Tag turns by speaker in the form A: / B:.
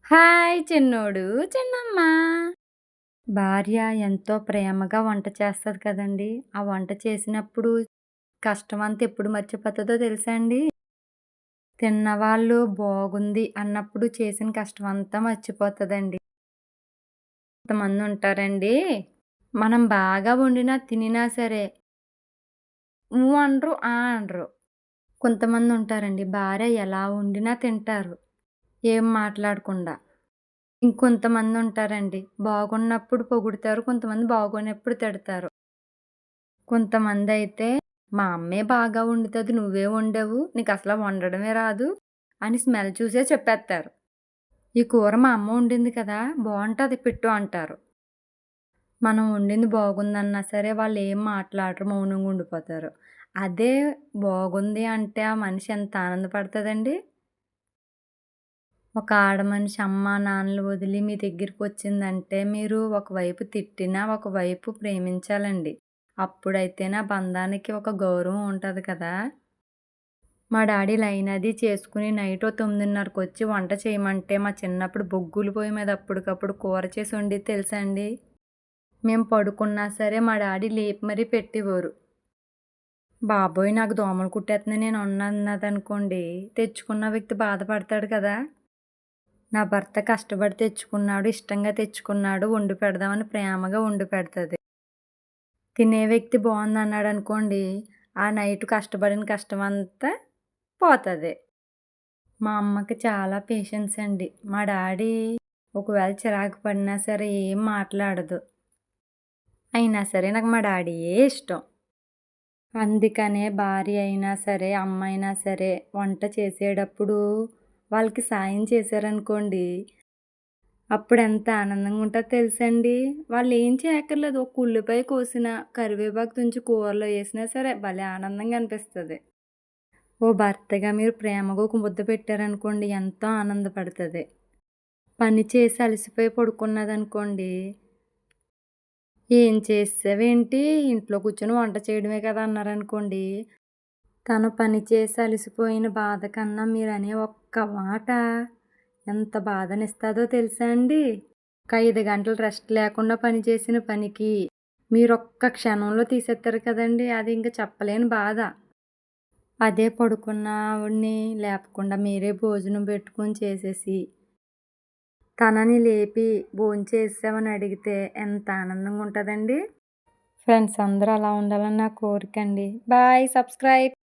A: Hi చిన్నోడు, చిన్నమ్మ. భార్య ఎంతో ప్రేమగా వంట చేస్తది కదండీ! ఆ వంట చేసినప్పుడు కష్టమంతా ఎప్పుడు మర్చిపోతదో తెలుసా అండి? తిన్నవాళ్ళు బాగుంది అన్నప్పుడు చేసిన కష్టమంతా మర్చిపోతదండి. కొంతమందుంటారండి, మనం బాగా వండినా, తినినా సరే అనరు, అనరు. కొంతమందుంటారండి, భార్య ఎలా వండినా తింటారు, ఏం మాట్లాడకుండా. ఇంకొంతమందుంటారండి, బాగున్నప్పుడు పొగుడుతారు, కొంతమంది బాగోనప్పుడు తిడతారు. కొంతమందయితే, "మా అమ్మే బాగా వండుతది, నువ్వే వండావు, నీకసల వండడమే రాదు" అని స్మెల్ చూసే చెప్పేత్తారు. "ఈ కూర మా అమ్మ వండింది కదా! బావుంటది పెట్టు" అంటారు. మనం వండింది బాగుందన్నా సరే వాళ్ళేం మాట్లాడరు, మౌనంగా ఉండిపోతారు. అదే బాగుంది అంటే ఆ మనిషి ఎంత ఆనందపడతదండి? ఒక ఆడమనిషి అమ్మా, నాన్నలు వదిలి మీ దగ్గరికొచ్చిందంటే, మీరు ఒకవైపు తిట్టినా, ఒకవైపు ప్రేమించాలండి. అప్పుడైతేనే ఆ బంధానికి ఒక గౌరవం ఉంటది కదా! మా డాడీ లైన్ అది చేసుకుని నైట్ ఓ 9:30కొచ్చి వంట చేయమంటే, మా చిన్నప్పుడు బొగ్గుల పొయ్యి మీద అప్పటికప్పుడు కూర చేసి వండేది తెలుసా అండి? మేము పడుకున్నా సరే మా డాడీ లేపి మరీ పెట్టేవారు. బాబోయ్! నాకు దోమలు కుట్టేత్తన్నాయి నేను వండనన్నదనుకోండి, తెచ్చుకున్న వ్యక్తి బాధపడతాడు కదా! నా భర్త కష్టపడి తెచ్చుకున్నాడు, ఇష్టంగా తెచ్చుకున్నాడు, వండి పెడదామని ప్రేమగా వండి పెడతది. తినే వ్యక్తి బావుందన్నాడనుకోండి, ఆ నైట్ కష్టపడిన కష్టమంతా పోతది. మా అమ్మకి చాలా పేషెన్స్ అండి. మా డాడీ ఒకవేళ చిరాకు పడినా సరే ఏం మాట్లాడదు. అయినా సరే నాకు మా డాడీయే ఇష్టం. అందుకనే భార్య అయినా సరే, అమ్మ అయినా సరే వంట చేసేటప్పుడు వాళ్ళకి సాయం చేశారనుకోండి, అప్పుడెంత ఆనందంగా ఉంటదో తెలుసండి? వాళ్ళేం చేయక్కర్లేదు. ఒక ఉల్లిపాయ కోసినా, కరివేపాకు తుంచి కూరలో ఏసినా సరే భలే ఆనందంగా అనిపిస్తది. ఓ భర్తగా మీరు ప్రేమగా ఒక ముద్ద పెట్టారనుకోండి ఎంతో ఆనందపడతది. పని చేసి అలసిపోయి పడుకున్నదనుకోండి, "ఏం చేసేవేంటి? ఇంట్లో కూర్చొని వంట చేయడమే కదా!" అన్నారనుకోండి, తను పని చేసి అలసిపోయిన బాధ కన్నా మీరనే ఒక్క మాట ఎంత బాధనిస్తదో తెలుసా అండి? ఒక 5 గంటలు రెస్ట్ లేకుండా పని చేసిన పనికి మీరొక్క క్షణంలో తీసేత్తారు కదండీ! అది ఇంక చెప్పలేని బాధ. అదే పడుకున్న ఆవిడని లేపకుండా మీరే భోజనం పెట్టుకొని చేసేసి, తనని లేపి భోంచేసేసావని అడిగితే ఎంత ఆనందంగా ఉంటదండి? ఫ్రెండ్స్ అందరూ అలా ఉండాలని నా కోరికండి. బాయ్. సబ్స్క్రైబ్.